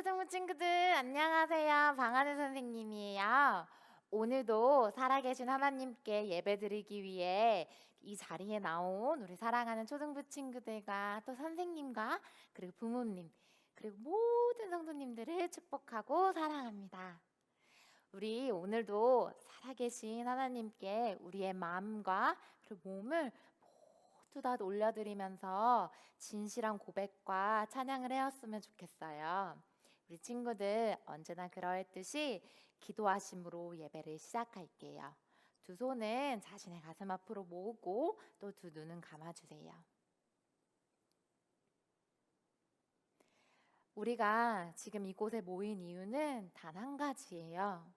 초등부 친구들 안녕하세요. 방하늘 선생님이에요. 오늘도 살아계신 하나님께 예배드리기 위해 이 자리에 나온 우리 사랑하는 초등부 친구들과 또 선생님과 그리고 부모님 그리고 모든 성도님들을 축복하고 사랑합니다. 우리 오늘도 살아계신 하나님께 우리의 마음과 그리고 몸을 모두 다 올려드리면서 진실한 고백과 찬양을 해왔으면 좋겠어요. 우리 친구들 언제나 그러했듯이 기도하심으로 예배를 시작할게요. 두 손은 자신의 가슴 앞으로 모으고 또 두 눈은 감아주세요. 우리가 지금 이곳에 모인 이유는 단 한 가지예요.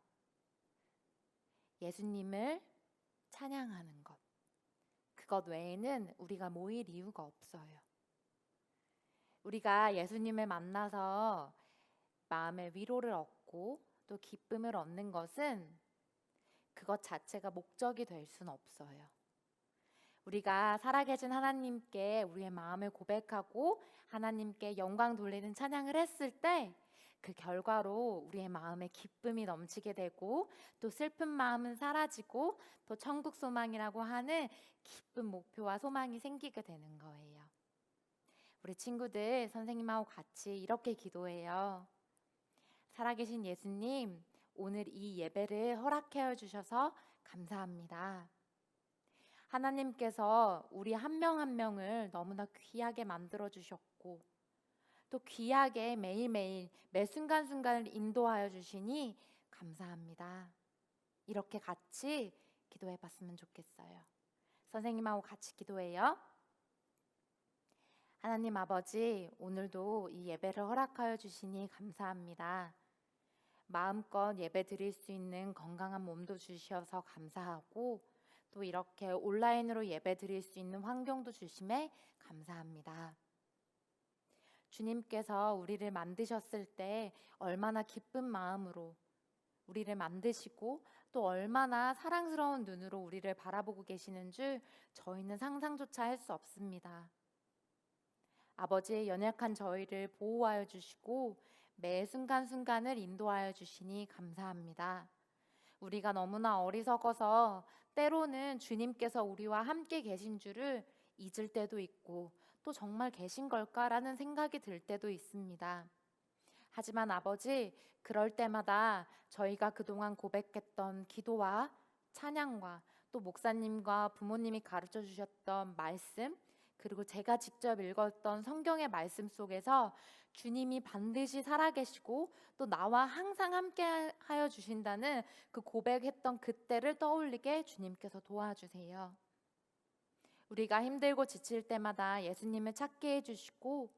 예수님을 찬양하는 것. 그것 외에는 우리가 모일 이유가 없어요. 우리가 예수님을 만나서 마음의 위로를 얻고 또 기쁨을 얻는 것은 그것 자체가 목적이 될 수는 없어요. 우리가 살아계신 하나님께 우리의 마음을 고백하고 하나님께 영광 돌리는 찬양을 했을 때 그 결과로 우리의 마음에 기쁨이 넘치게 되고 또 슬픈 마음은 사라지고 또 천국 소망이라고 하는 기쁜 목표와 소망이 생기게 되는 거예요. 우리 친구들 선생님하고 같이 이렇게 기도해요. 살아계신 예수님, 오늘 이 예배를 허락해 주셔서 감사합니다. 하나님께서 우리 한 명 한 명을 너무나 귀하게 만들어 주셨고 또 귀하게 매일매일 매 순간순간을 인도하여 주시니 감사합니다. 이렇게 같이 기도해 봤으면 좋겠어요. 선생님하고 같이 기도해요. 하나님 아버지, 오늘도 이 예배를 허락하여 주시니 감사합니다. 마음껏 예배 드릴 수 있는 건강한 몸도 주셔서 감사하고 또 이렇게 온라인으로 예배 드릴 수 있는 환경도 주심에 감사합니다. 주님께서 우리를 만드셨을 때 얼마나 기쁜 마음으로 우리를 만드시고 또 얼마나 사랑스러운 눈으로 우리를 바라보고 계시는 줄 저희는 상상조차 할 수 없습니다. 아버지의 연약한 저희를 보호하여 주시고 매 순간순간을 인도하여 주시니 감사합니다. 우리가 너무나 어리석어서 때로는 주님께서 우리와 함께 계신 줄을 잊을 때도 있고 또 정말 계신 걸까라는 생각이 들 때도 있습니다. 하지만 아버지, 그럴 때마다 저희가 그동안 고백했던 기도와 찬양과 또 목사님과 부모님이 가르쳐 주셨던 말씀 그리고 제가 직접 읽었던 성경의 말씀 속에서 주님이 반드시 살아계시고 또 나와 항상 함께 하여 주신다는 그 고백했던 그때를 떠올리게 주님께서 도와주세요. 우리가 힘들고 지칠 때마다 예수님을 찾게 해주시고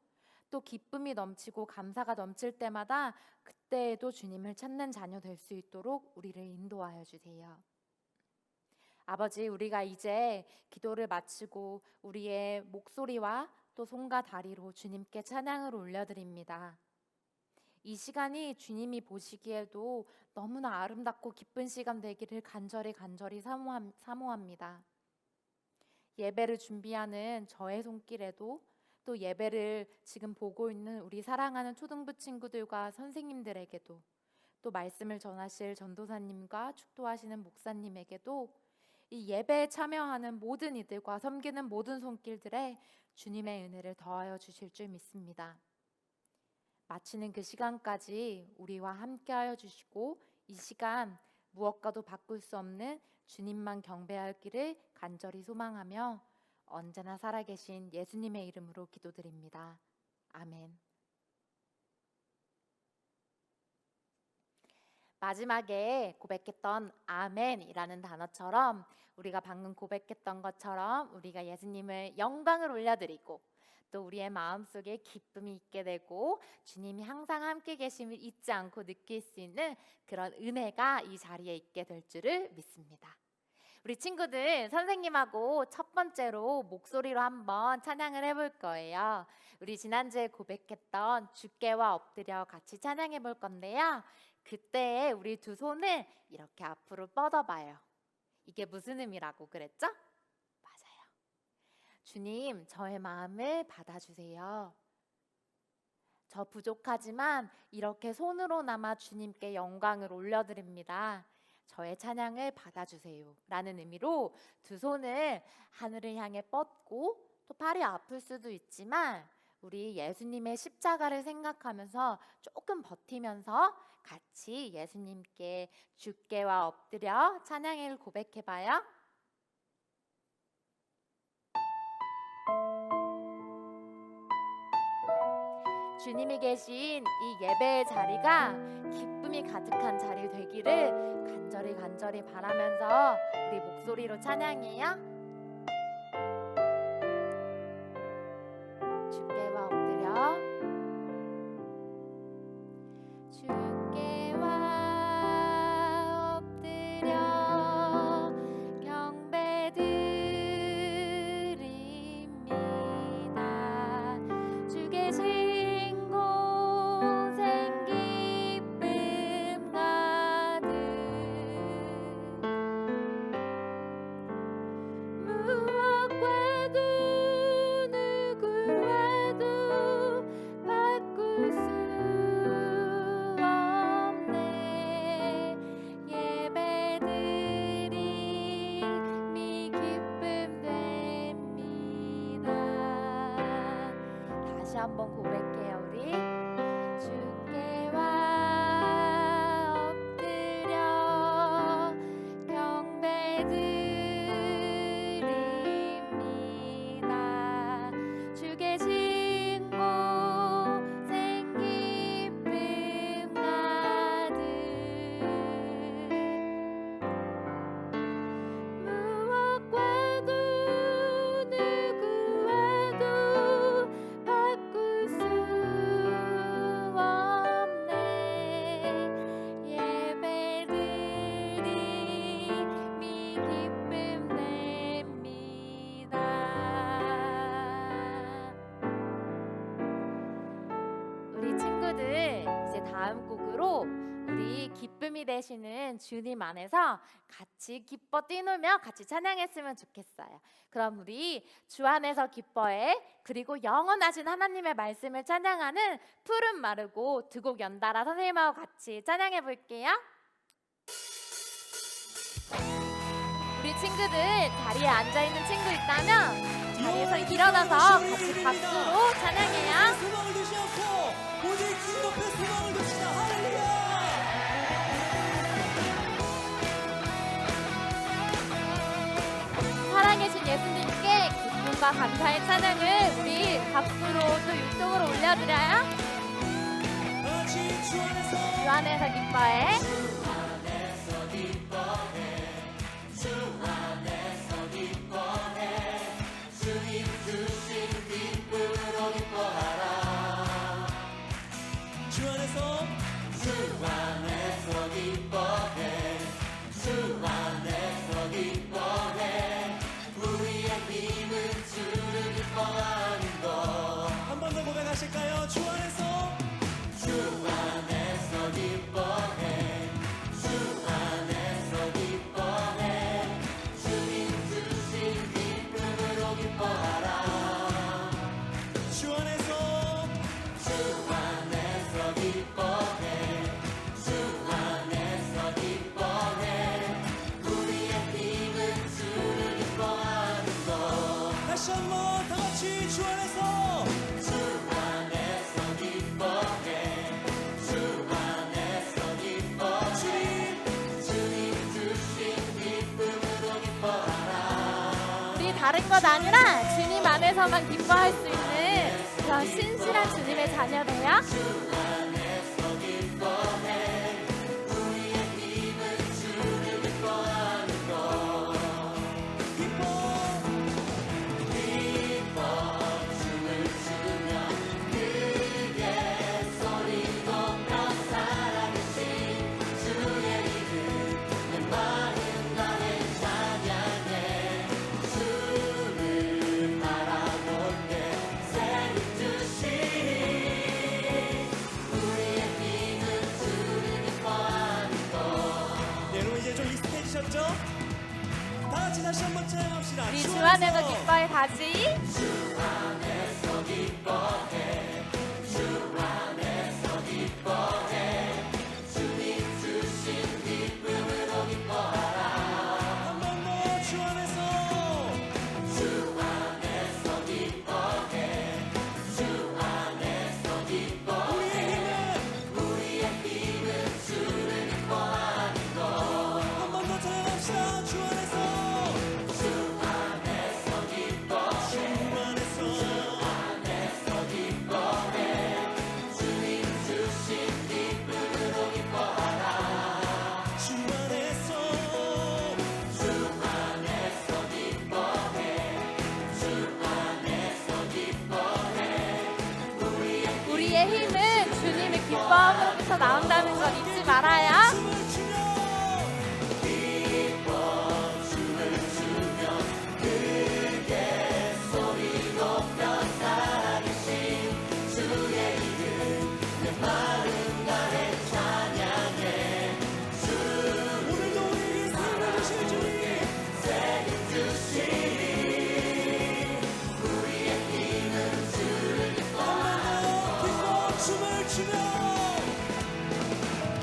또 기쁨이 넘치고 감사가 넘칠 때마다 그때에도 주님을 찾는 자녀 될 수 있도록 우리를 인도하여 주세요. 아버지, 우리가 이제 기도를 마치고 우리의 목소리와 또 손과 다리로 주님께 찬양을 올려드립니다. 이 시간이 주님이 보시기에도 너무나 아름답고 기쁜 시간 되기를 간절히 사모합니다. 예배를 준비하는 저의 손길에도 또 예배를 지금 보고 있는 우리 사랑하는 초등부 친구들과 선생님들에게도 또 말씀을 전하실 전도사님과 축도하시는 목사님에게도 이 예배에 참여하는 모든 이들과 섬기는 모든 손길들에 주님의 은혜를 더하여 주실 줄 믿습니다. 마치는 그 시간까지 우리와 함께하여 주시고 이 시간 무엇과도 바꿀 수 없는 주님만 경배할 길을 간절히 소망하며 언제나 살아계신 예수님의 이름으로 기도드립니다. 아멘. 마지막에 고백했던 아멘이라는 단어처럼 우리가 방금 고백했던 것처럼 우리가 예수님을 영광을 올려드리고 또 우리의 마음속에 기쁨이 있게 되고 주님이 항상 함께 계심을 잊지 않고 느낄 수 있는 그런 은혜가 이 자리에 있게 될 줄을 믿습니다. 우리 친구들 선생님하고 첫 번째로 목소리로 한번 찬양을 해볼 거예요. 우리 지난주에 고백했던 주께와 엎드려 같이 찬양해 볼 건데요. 그때 우리 두 손을 이렇게 앞으로 뻗어봐요. 이게 무슨 의미라고 그랬죠? 맞아요. 주님, 저의 마음을 받아주세요. 저 부족하지만 이렇게 손으로나마 주님께 영광을 올려드립니다. 저의 찬양을 받아주세요 라는 의미로 두 손을 하늘을 향해 뻗고, 또 팔이 아플 수도 있지만 우리 예수님의 십자가를 생각하면서 조금 버티면서 같이 예수님께 주께와 엎드려 찬양을 고백해봐요. 주님이 계신 이 예배의 자리가 기쁨이 가득한 자리 되기를 간절히 바라면서 우리 목소리로 찬양해요. 주께와 엎드려 주께와 엎드려 경배드립니다. 주 계신 곳엔 기쁨 가득 무엇과도 누구와도 바꿀 수 없네. 예배드림이 기쁨 됩니다. 다시 한번 고백해요. 우리 주께와 엎드려 경배드립니다. 주 계신 곳엔 기쁨 가득 무엇과도 누구와도 바꿀 수 없네. 예배드림이 기쁨 됩니다. 우리 친구들, 이제 다음 곡으로 우리 기쁨이 되시는 주님 안에서 같이 기뻐 뛰놀며 같이 찬양했으면 좋겠어요. 그럼 우리 주 안에서 기뻐해, 그리고 영원하신 하나님의 말씀을 찬양하는 푸른 마르고 두 곡 연달아 선생님하고 같이 찬양해 볼게요. 우리 친구들, 자리에 앉아있는 친구 있다면 자리에서 일어나서 같이 박수로 찬양해요. 소망을 두시옵고 오직 주님 앞에 소망을 둡시다. 할렐루야. 살아계신 예수님께 기쁨과 감사의 찬양을 우리 박수로 또 율동으로 올려드려요. 같이 주 안에서 주 안에서 기뻐해. 주 안에서 한 번 더 고백하실까요? 주 안에서 주 안에서 다시 한번 다 같이 주 안에서 우리 다른 것 아니라 주님 안에서만 기뻐할 수 있는 그런 신실한 주님의 자녀들이야. 익숙해지셨죠? 다 같이 다시 한번 찬양합시다. 우리 주 안에서 기뻐해 다시. 주 안에서 기뻐해 주 안에서 우리의 힘은 주님의 기뻐함으로부터 나온다는 것 잊지 말아요. 춤을 추며 오늘도 우리에게 삶을 주실 주님 한번더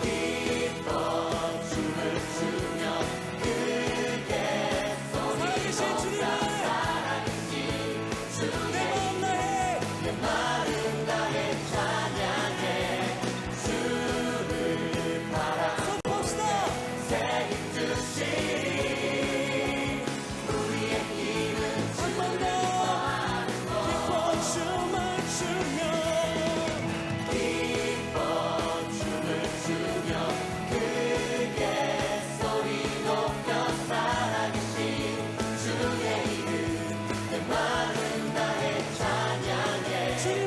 기뻐 춤을 추며 살아계신 주님을 내 마음 다해 선포합시다. 한 번 더 기뻐 춤을 추며 주님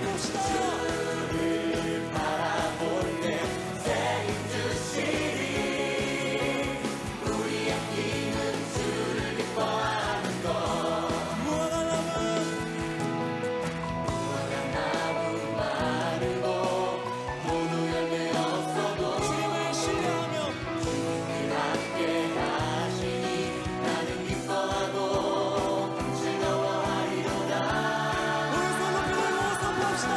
봅시다. 무화과 나무 주님을 신뢰하며 오른손 높이 들고 선포합시다.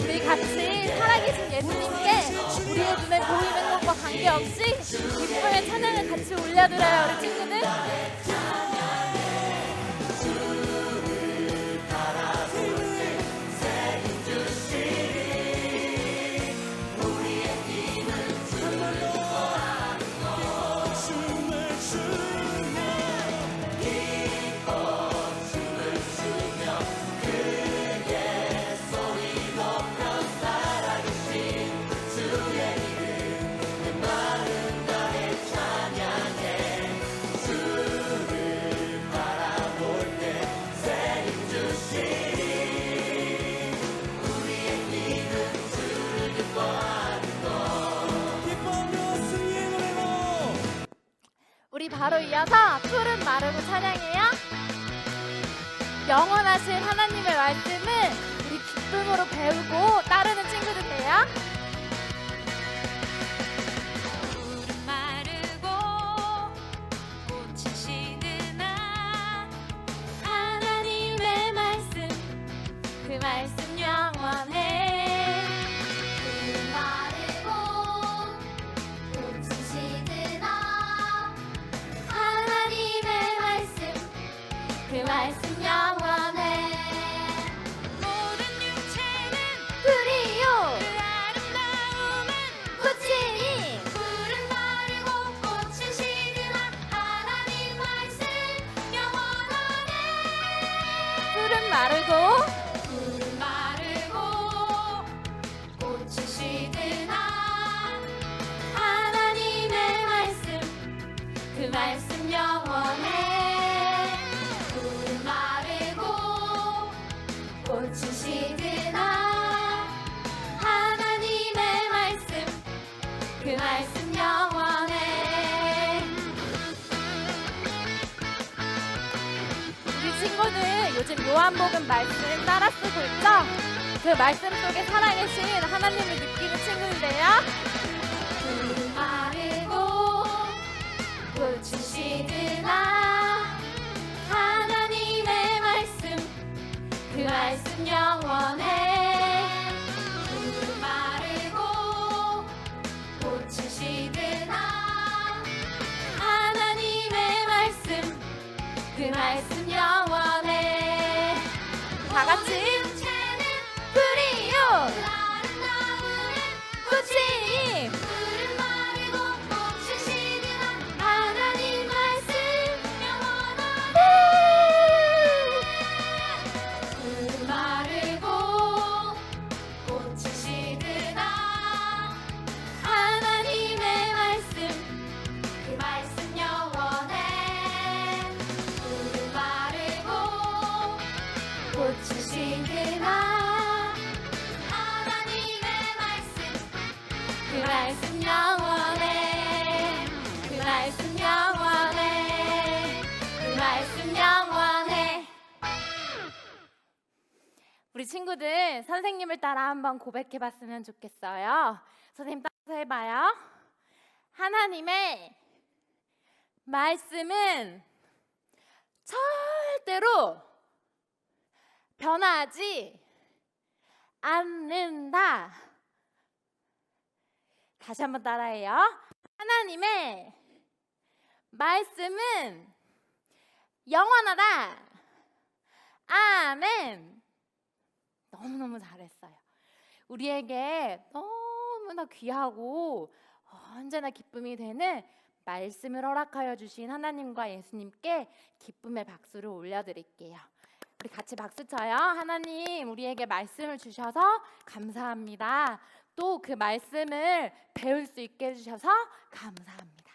우리 같이 살아계신 예수님께 우리의 눈에 보이는 것과 관계없이 기쁨의 찬양을 같이 올려드려요. 우리 친구들. 춤을 추며 기뻐하며 승리의 노래로 우리 바로 이어서 푸른 마르고 찬양해요. 영원하신 하나님의 말씀은 우리 기쁨으로 배우고 따르는 친구들 돼요. 푸른 마르고 꽃이 시드나 하나님의 말씀 그 말씀 영원해. 푸른 마르고 꽃이 시드나 하나님의 말씀 그 말씀 영원해. 모든 육체는 그리요 그 아름다움은 꽃이 푸른 마르고 꽃이 시드나 하나님 말씀 영원하네 푸른 마르고 푸른 마르고 꽃이 시드나 하나님의 말씀 그 말씀 영원해. 푸른 마르고 꽃이 시드나 하나님의 말씀 그 말씀 영원해. 우리 친구들 요즘 요한복음 말씀 따라 쓰고 있죠? 그 말씀 속에 살아계신 하나님을 느끼는 친구들이에요. 푸른 마르고 꽃이 시드나 하나님의 말씀 그 말씀 영원해. 푸른 마르고 꽃이 시드나 하나님의 말씀 그 말씀 영원해. 다 같이 육체는 그리요 아름다움은 꽃이 푸른 마르고 꽃이 시드나 하나님 말씀 영원하네 푸른 마르고 꽃이 시드나 하나님의 말씀 그 말씀 영원해 푸른 마르고 꽃이 그날 하나님의 말씀 그 말씀 영원해. 그 말씀 영원해. 그 말씀 영원해. 우리 친구들 선생님을 따라 한번 고백해봤으면 좋겠어요. 선생님 따라서 해봐요. 하나님의 말씀은 절대로 변하지 않는다. 다시 한번 따라해요. 하나님의 말씀은 영원하다. 아멘. 너무너무 잘했어요. 우리에게 너무나 귀하고 언제나 기쁨이 되는 말씀을 허락하여 주신 하나님과 예수님께 기쁨의 박수를 올려드릴게요. 우리 같이 박수 쳐요. 하나님, 우리에게 말씀을 주셔서 감사합니다. 또 그 말씀을 배울 수 있게 해주셔서 감사합니다.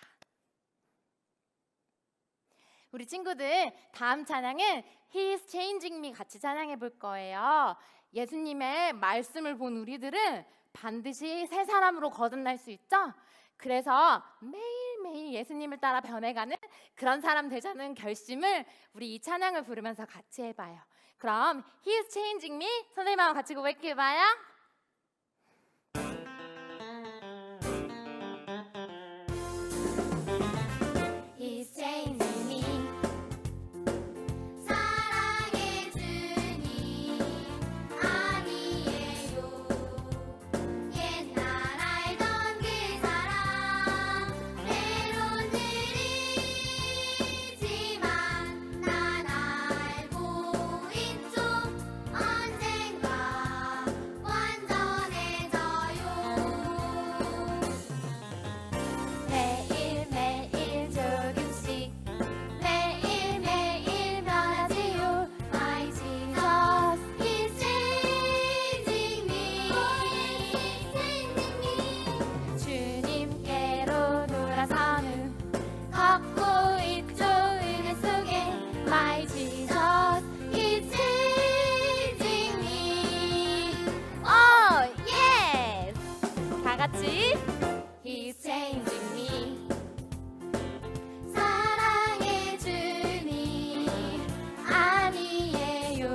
우리 친구들, 다음 찬양은 He's Changing Me 같이 찬양해 볼 거예요. 예수님의 말씀을 본 우리들은 반드시 새 사람으로 거듭날 수 있죠? 그래서 매일매일 예수님을 따라 변해가는 그런 사람 되자는 결심을 우리 이 찬양을 부르면서 같이 해봐요. 그럼 He's Changing Me 선생님하고 같이 고백해봐요. He's changing me 사랑의 주님 아니에요 옛날 알던 그 사람 때론 느리지만 난 알고 있죠 언젠가 완전해져요 매일매일 조금씩 매일매일 변하지요 My Jesus is changing me 주님께로 돌아서는 걷고 있죠 은혜 속에 My Jesus is changing me 오, 예스! 다 같이 He's changing me 사랑의 주님 아니에요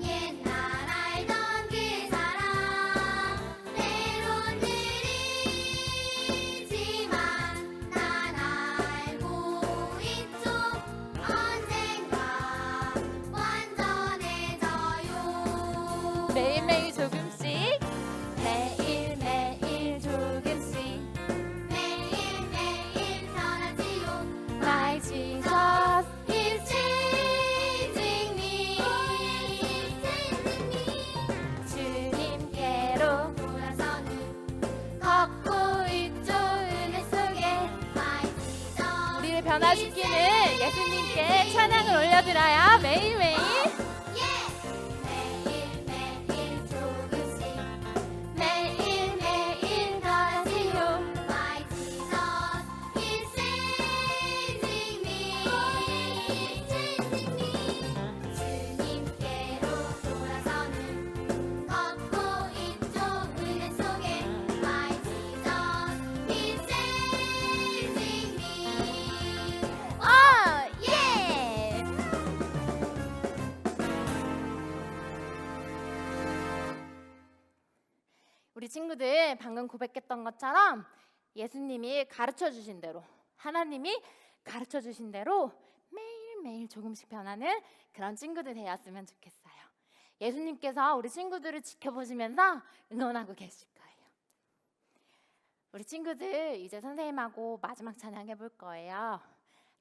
옛날 알던 그 사람 때론 느리지만 난 알고 있죠 언젠가 완전해져요 매일매일 조금씩 매일매일 조금씩 매일매일 변하지요 My Jesus is changing me 주님께로 돌아서는 걷고 있죠 은혜 속에 My Jesus 우리를 변화시키는 예수님께 찬양을 올려드려요. 매일매일 매일매일 조금씩 매일매일 변하지요 My Jesus is changing me 주님께로 돌아서는 걷고 있죠 은혜 속에 My Jesus is changing me 오, 예! 우리 친구들 방금 고백했던 것처럼 예수님이 가르쳐 주신 대로 하나님이 가르쳐 주신 대로 매일매일 조금씩 변하는 그런 친구들 되었으면 좋겠어요. 예수님께서 우리 친구들을 지켜보시면서 응원하고 계실 거예요. 우리 친구들 이제 선생님하고 마지막 찬양 해볼 거예요.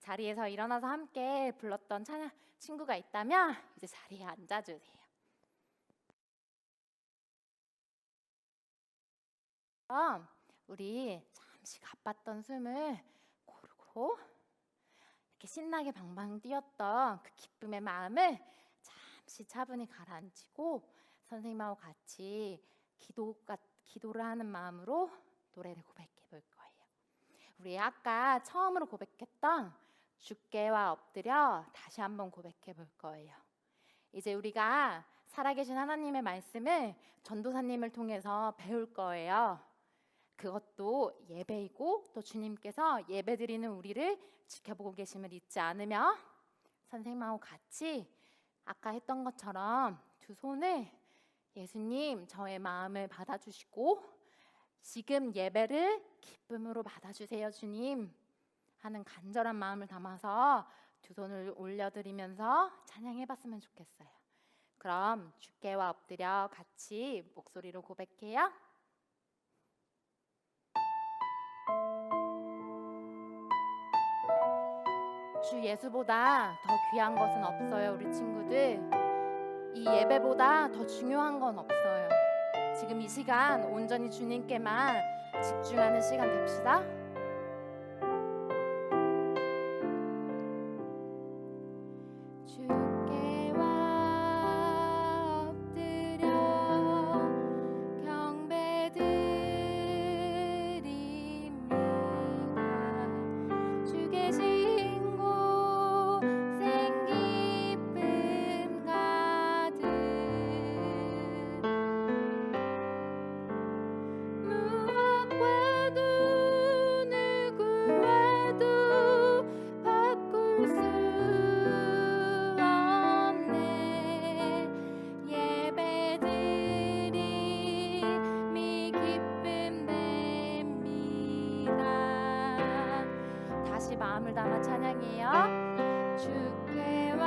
자리에서 일어나서 함께 불렀던 찬양 친구가 있다면 이제 자리에 앉아주세요. 그럼 우리 잠시 가빴던 숨을 고르고 이렇게 신나게 방방 뛰었던 그 기쁨의 마음을 잠시 차분히 가라앉히고 선생님하고 같이 기도를 하는 마음으로 노래를 고백해 볼 거예요. 우리 아까 처음으로 고백했던 주께와 엎드려 다시 한번 고백해 볼 거예요. 이제 우리가 살아계신 하나님의 말씀을 전도사님을 통해서 배울 거예요. 그것도 예배이고 또 주님께서 예배드리는 우리를 지켜보고 계심을 잊지 않으며 선생님하고 같이 아까 했던 것처럼 두 손을 예수님 저의 마음을 받아주시고 지금 예배를 기쁨으로 받아주세요 주님 하는 간절한 마음을 담아서 두 손을 올려드리면서 찬양해봤으면 좋겠어요. 그럼 주께와 엎드려 같이 목소리로 고백해요. 주 예수보다 더 귀한 것은 없어요. 우리 친구들, 이 예배보다 더 중요한 건 없어요. 지금 이 시간 온전히 주님께만 집중하는 시간 됩시다. 주께와 엎드려 경배드립니다. 주 계신 곳엔 기쁨 가득 무엇과도 누구와도 바꿀 수 없네. 예배드림이 기쁨 됩니다. 다시 마음을 담아 찬양해요. 주께와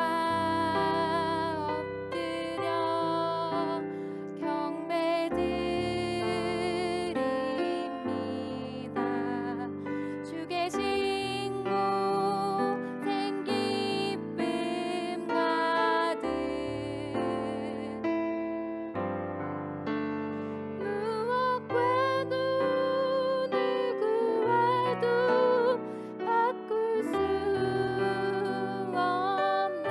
엎드려 경배드립니다. 주 계신 곳엔 기쁨 가득 무엇과도 누구와도 바꿀 수 없네.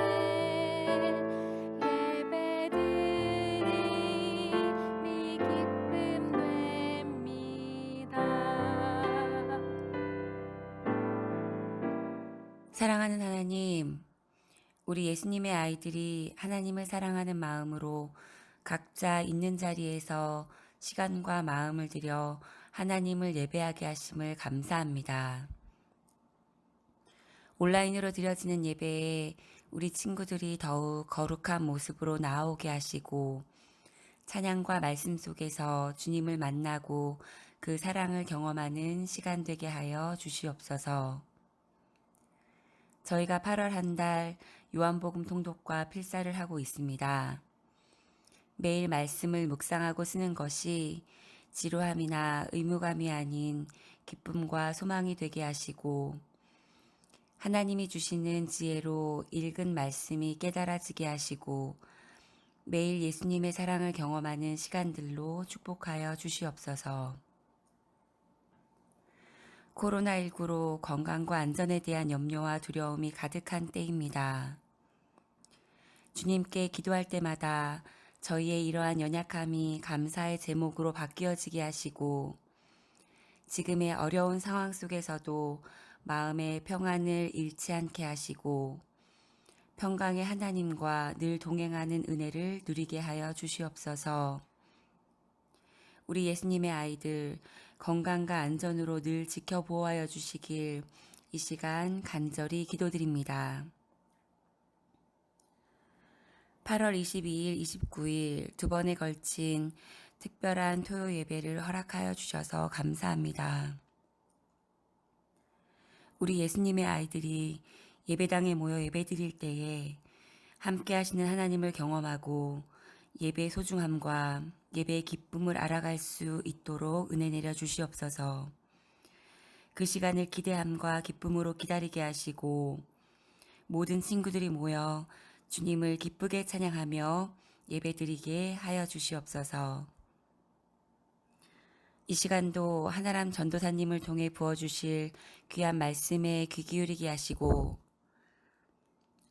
예배드림이 기쁨 됩니다. 사랑하는 하나님, 우리 예수님의 아이들이 하나님을 사랑하는 마음으로 각자 있는 자리에서 시간과 마음을 들여 하나님을 예배하게 하심을 감사합니다. 온라인으로 드려지는 예배에 우리 친구들이 더욱 거룩한 모습으로 나아오게 하시고 찬양과 말씀 속에서 주님을 만나고 그 사랑을 경험하는 시간 되게 하여 주시옵소서. 저희가 8월 한 달 요한복음 통독과 필사를 하고 있습니다. 매일 말씀을 묵상하고 쓰는 것이 지루함이나 의무감이 아닌 기쁨과 소망이 되게 하시고 하나님이 주시는 지혜로 읽은 말씀이 깨달아지게 하시고 매일 예수님의 사랑을 경험하는 시간들로 축복하여 주시옵소서. 코로나19로 건강과 안전에 대한 염려와 두려움이 가득한 때입니다. 주님께 기도할 때마다 저희의 이러한 연약함이 감사의 제목으로 바뀌어지게 하시고 지금의 어려운 상황 속에서도 마음의 평안을 잃지 않게 하시고 평강의 하나님과 늘 동행하는 은혜를 누리게 하여 주시옵소서. 우리 예수님의 아이들 건강과 안전으로 늘 지켜보호하여 주시길 이 시간 간절히 기도드립니다. 8월 22일, 29일 두 번에 걸친 특별한 토요 예배를 허락하여 주셔서 감사합니다. 우리 예수님의 아이들이 예배당에 모여 예배드릴 때에 함께 하시는 하나님을 경험하고 예배의 소중함과 예배의 기쁨을 알아갈 수 있도록 은혜 내려 주시옵소서. 그 시간을 기대함과 기쁨으로 기다리게 하시고 모든 친구들이 모여 주님을 기쁘게 찬양하며 예배드리게 하여 주시옵소서. 이 시간도 하나람 전도사님을 통해 부어주실 귀한 말씀에 귀 기울이게 하시고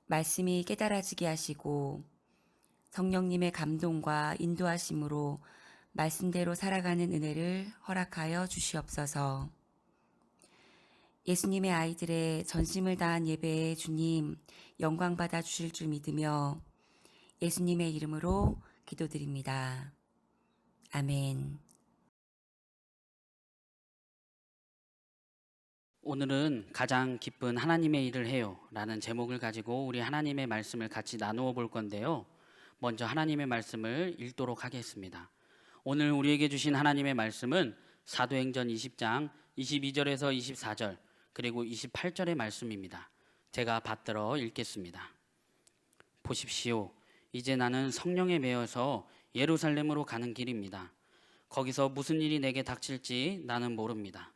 말씀이 깨달아지게 하시고 성령님의 감동과 인도하심으로 말씀대로 살아가는 은혜를 허락하여 주시옵소서. 예수님의 아이들의 전심을 다한 예배에 주님 영광 받아 주실 줄 믿으며 예수님의 이름으로 기도드립니다. 아멘. 오늘은 가장 기쁜 하나님의 일을 해요 라는 제목을 가지고 우리 하나님의 말씀을 같이 나누어 볼 건데요. 먼저 하나님의 말씀을 읽도록 하겠습니다. 오늘 우리에게 주신 하나님의 말씀은 사도행전 20장 22절에서 24절 그리고 28절의 말씀입니다. 제가 받들어 읽겠습니다. 보십시오. 이제 나는 성령에 매여서 예루살렘으로 가는 길입니다. 거기서 무슨 일이 내게 닥칠지 나는 모릅니다.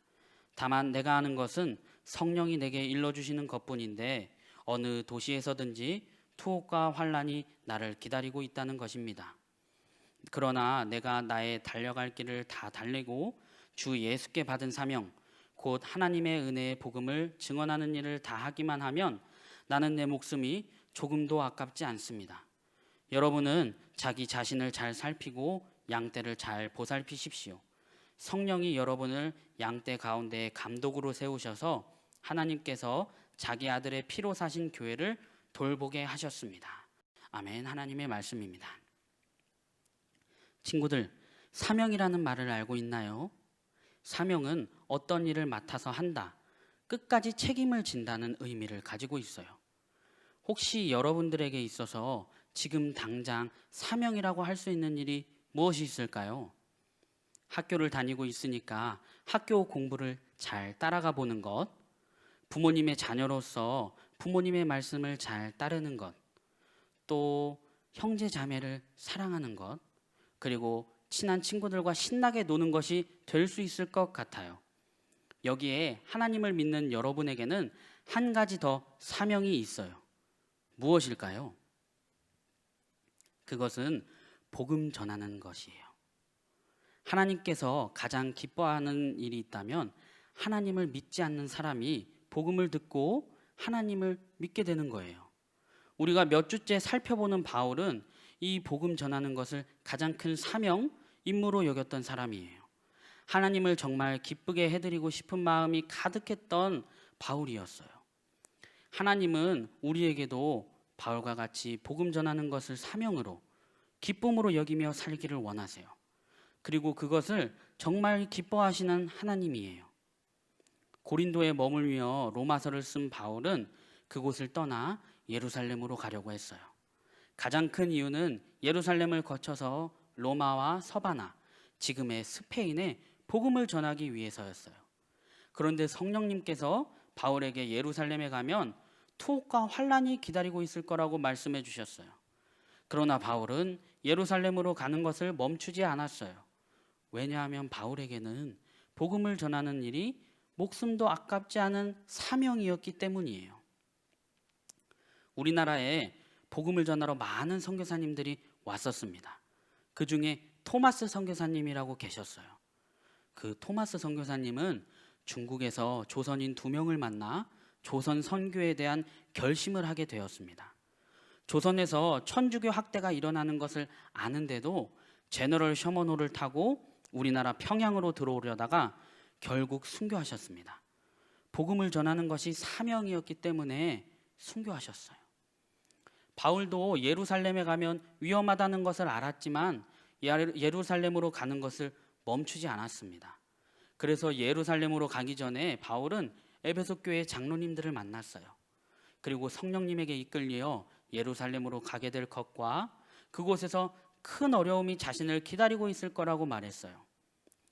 다만 내가 아는 것은 성령이 내게 일러주시는 것뿐인데 어느 도시에서든지 투옥과 환란이 나를 기다리고 있다는 것입니다. 그러나 내가 나의 달려갈 길을 다 달리고 주 예수께 받은 사명, 곧 하나님의 은혜의 복음을 증언하는 일을 다 하기만 하면 나는 내 목숨이 조금도 아깝지 않습니다. 여러분은 자기 자신을 잘 살피고 양떼를 잘 보살피십시오. 성령이 여러분을 양떼 가운데 감독으로 세우셔서 하나님께서 자기 아들의 피로 사신 교회를 돌보게 하셨습니다. 아멘. 하나님의 말씀입니다. 친구들, 사명이라는 말을 알고 있나요? 사명은 어떤 일을 맡아서 한다, 끝까지 책임을 진다는 의미를 가지고 있어요. 혹시 여러분들에게 있어서 지금 당장 사명이라고 할 수 있는 일이 무엇이 있을까요? 학교를 다니고 있으니까 학교 공부를 잘 따라가 보는 것, 부모님의 자녀로서 부모님의 말씀을 잘 따르는 것, 또 형제 자매를 사랑하는 것, 그리고 친한 친구들과 신나게 노는 것이 될 수 있을 것 같아요. 여기에 하나님을 믿는 여러분에게는 한 가지 더 사명이 있어요. 무엇일까요? 그것은 복음 전하는 것이에요. 하나님께서 가장 기뻐하는 일이 있다면 하나님을 믿지 않는 사람이 복음을 듣고 하나님을 믿게 되는 거예요. 우리가 몇 주째 살펴보는 바울은 이 복음 전하는 것을 가장 큰 사명, 임무로 여겼던 사람이에요. 하나님을 정말 기쁘게 해드리고 싶은 마음이 가득했던 바울이었어요. 하나님은 우리에게도 바울과 같이 복음 전하는 것을 사명으로, 기쁨으로 여기며 살기를 원하세요. 그리고 그것을 정말 기뻐하시는 하나님이에요. 고린도에 머물며 로마서를 쓴 바울은 그곳을 떠나 예루살렘으로 가려고 했어요. 가장 큰 이유는 예루살렘을 거쳐서 로마와 서바나, 지금의 스페인에 복음을 전하기 위해서였어요. 그런데 성령님께서 바울에게 예루살렘에 가면 투옥과 환란이 기다리고 있을 거라고 말씀해 주셨어요. 그러나 바울은 예루살렘으로 가는 것을 멈추지 않았어요. 왜냐하면 바울에게는 복음을 전하는 일이 목숨도 아깝지 않은 사명이었기 때문이에요. 우리나라에 복음을 전하러 많은 선교사님들이 왔었습니다. 그 중에 토마스 선교사님이라고 계셨어요. 그 토마스 선교사님은 중국에서 조선인 2명을 만나 조선 선교에 대한 결심을 하게 되었습니다. 조선에서 천주교 학대가 일어나는 것을 아는데도 제너럴 셔먼호를 타고 우리나라 평양으로 들어오려다가 결국 순교하셨습니다. 복음을 전하는 것이 사명이었기 때문에 순교하셨어요. 바울도 예루살렘에 가면 위험하다는 것을 알았지만 예루살렘으로 가는 것을 멈추지 않았습니다. 그래서 예루살렘으로 가기 전에 바울은 에베소 교회 장로님들을 만났어요. 그리고 성령님에게 이끌려 예루살렘으로 가게 될 것과 그곳에서 큰 어려움이 자신을 기다리고 있을 거라고 말했어요.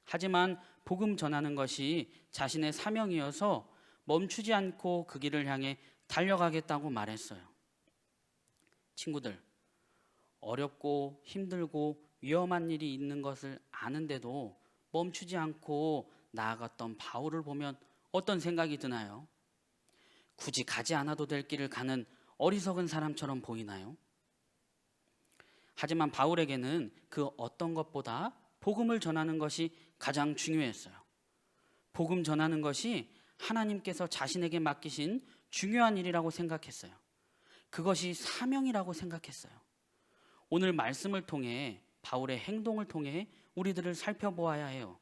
하지만 복음 전하는 것이 자신의 사명이어서 멈추지 않고 그 길을 향해 달려가겠다고 말했어요. 친구들, 어렵고 힘들고 위험한 일이 있는 것을 아는데도 멈추지 않고 나아갔던 바울을 보면 어떤 생각이 드나요? 굳이 가지 않아도 될 길을 가는 어리석은 사람처럼 보이나요? 하지만 바울에게는 그 어떤 것보다 복음을 전하는 것이 가장 중요했어요. 복음 전하는 것이 하나님께서 자신에게 맡기신 중요한 일이라고 생각했어요. 그것이 사명이라고 생각했어요. 오늘 말씀을 통해 바울의 행동을 통해 우리들을 살펴보아야 해요.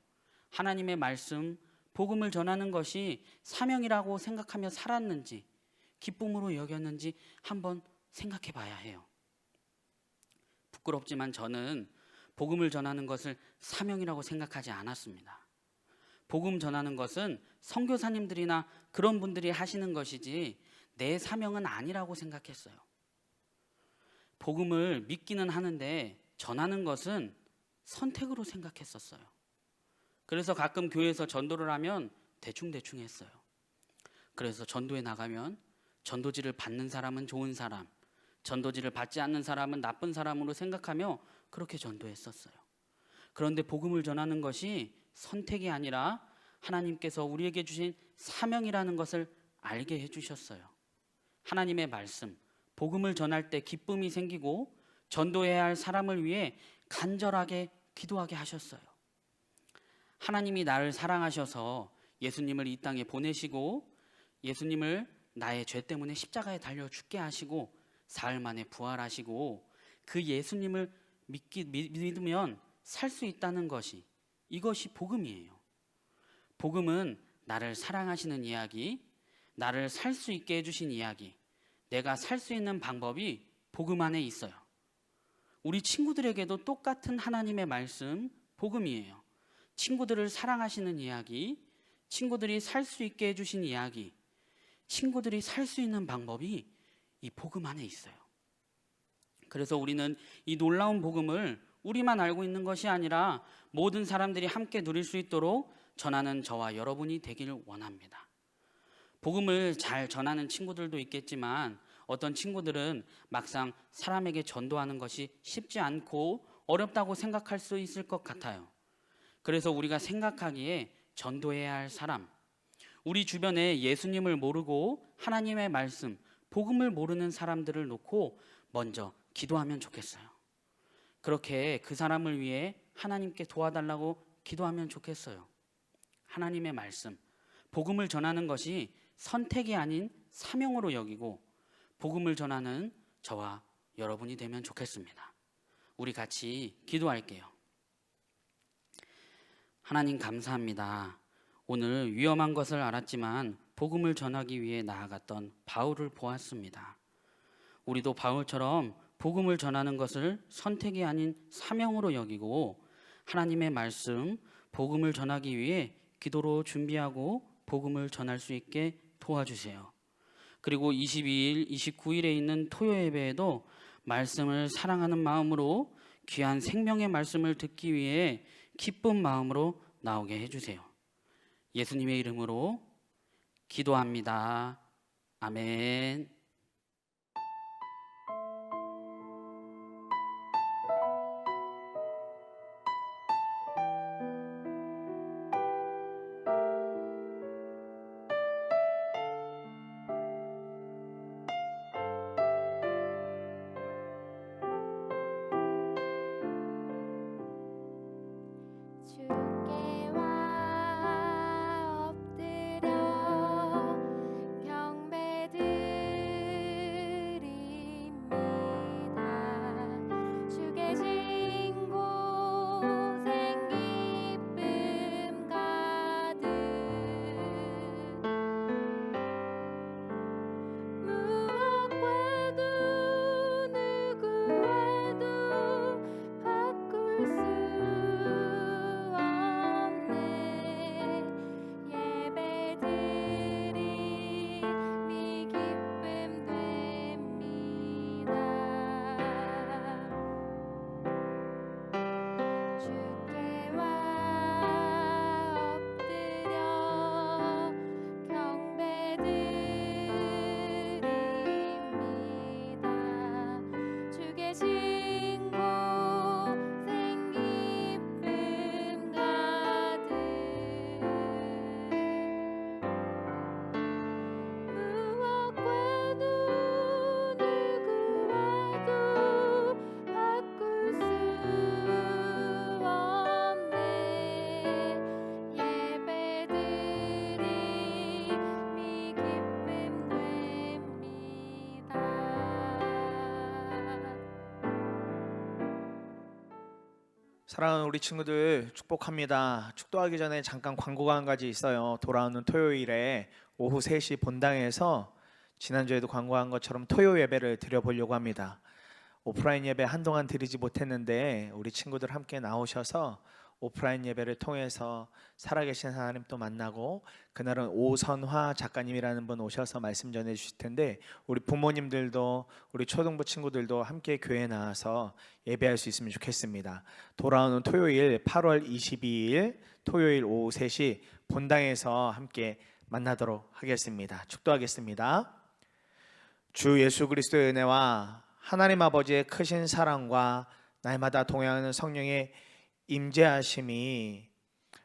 하나님의 말씀, 복음을 전하는 것이 사명이라고 생각하며 살았는지, 기쁨으로 여겼는지 한번 생각해 봐야 해요. 부끄럽지만 저는 복음을 전하는 것을 사명이라고 생각하지 않았습니다. 복음 전하는 것은 선교사님들이나 그런 분들이 하시는 것이지 내 사명은 아니라고 생각했어요. 복음을 믿기는 하는데 전하는 것은 선택으로 생각했었어요. 그래서 가끔 교회에서 전도를 하면 대충 했어요. 그래서 전도에 나가면 전도지를 받는 사람은 좋은 사람, 전도지를 받지 않는 사람은 나쁜 사람으로 생각하며 그렇게 전도했었어요. 그런데 복음을 전하는 것이 선택이 아니라 하나님께서 우리에게 주신 사명이라는 것을 알게 해주셨어요. 하나님의 말씀, 복음을 전할 때 기쁨이 생기고 전도해야 할 사람을 위해 간절하게 기도하게 하셨어요. 하나님이 나를 사랑하셔서 예수님을 이 땅에 보내시고 예수님을 나의 죄 때문에 십자가에 달려 죽게 하시고 사흘 만에 부활하시고 그 예수님을 믿으면 살 수 있다는 것이, 이것이 복음이에요. 복음은 나를 사랑하시는 이야기, 나를 살 수 있게 해주신 이야기, 내가 살 수 있는 방법이 복음 안에 있어요. 우리 친구들에게도 똑같은 하나님의 말씀, 복음이에요. 친구들을 사랑하시는 이야기, 친구들이 살 수 있게 해주신 이야기, 친구들이 살 수 있는 방법이 이 복음 안에 있어요. 그래서 우리는 이 놀라운 복음을 우리만 알고 있는 것이 아니라 모든 사람들이 함께 누릴 수 있도록 전하는 저와 여러분이 되기를 원합니다. 복음을 잘 전하는 친구들도 있겠지만 어떤 친구들은 막상 사람에게 전도하는 것이 쉽지 않고 어렵다고 생각할 수 있을 것 같아요. 그래서 우리가 생각하기에 전도해야 할 사람, 우리 주변에 예수님을 모르고 하나님의 말씀, 복음을 모르는 사람들을 놓고 먼저 기도하면 좋겠어요. 그렇게 그 사람을 위해 하나님께 도와달라고 기도하면 좋겠어요. 하나님의 말씀, 복음을 전하는 것이 선택이 아닌 사명으로 여기고 복음을 전하는 저와 여러분이 되면 좋겠습니다. 우리 같이 기도할게요. 하나님 감사합니다. 오늘 위험한 것을 알았지만 복음을 전하기 위해 나아갔던 바울을 보았습니다. 우리도 바울처럼 복음을 전하는 것을 선택이 아닌 사명으로 여기고 하나님의 말씀, 복음을 전하기 위해 기도로 준비하고 복음을 전할 수 있게 도와주세요. 그리고 22일, 29일에 있는 토요 예배에도 말씀을 사랑하는 마음으로 귀한 생명의 말씀을 듣기 위해 기쁜 마음으로 나오게 해주세요. 예수님의 이름으로 기도합니다. 아멘. 주께 와 엎드려 경배드립니다. 주께 진 고생 기쁨 가득 무엇과도 누구와도 바꿀 수 없네. 예배드림이 기쁨 됩니다. 주께 와 엎드려 경배드립니다. 주께 진 고생 기쁨 가득 무엇과도 누구와도 바꿀 수 없네. 예배드림이 기쁨 됩니다. 사랑하는 우리 친구들 축복합니다. 축도하기 전에 잠깐 광고가 한 가지 있어요. 돌아오는 토요일에 오후 3시 본당에서 지난주에도 광고한 것처럼 토요 예배를 드려보려고 합니다. 오프라인 예배 한동안 드리지 못했는데 우리 친구들 함께 나오셔서 오프라인 예배를 통해서 살아계신 하나님 또 만나고, 그날은 오선화 작가님이라는 분 오셔서 말씀 전해 주실 텐데 우리 부모님들도 우리 초등부 친구들도 함께 교회에 나와서 예배할 수 있으면 좋겠습니다. 돌아오는 토요일 8월 22일 토요일 오후 3시 본당에서 함께 만나도록 하겠습니다. 축도하겠습니다. 주 예수 그리스도의 은혜와 하나님 아버지의 크신 사랑과 날마다 동행하는 성령의 임재하심이,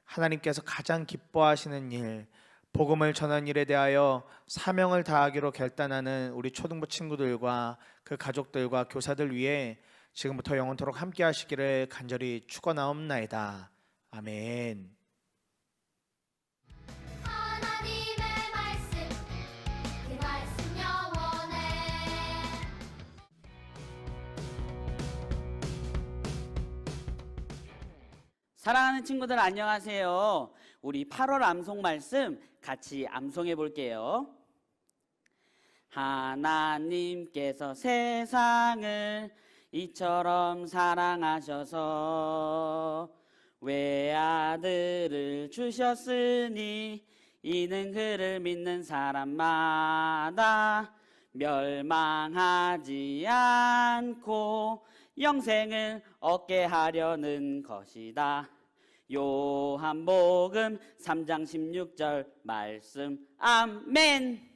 하나님께서 가장 기뻐하시는 일, 복음을 전하는 일에 대하여 사명을 다하기로 결단하는 우리 초등부 친구들과 그 가족들과 교사들 위해 지금부터 영원토록 함께 하시기를 간절히 축원하옵나이다. 아멘. 하나님의 말씀 그 말씀 영원해. 사랑하는 친구들 안녕하세요. 우리 8월 암송 말씀 같이 암송해 볼게요. 하나님께서 세상을 이처럼 사랑하셔서 외아들을 주셨으니 이는 그를 믿는 사람마다 멸망하지 않고 영생을 얻게 하려는 것이다. 요한복음 3장 16절 말씀. 아멘.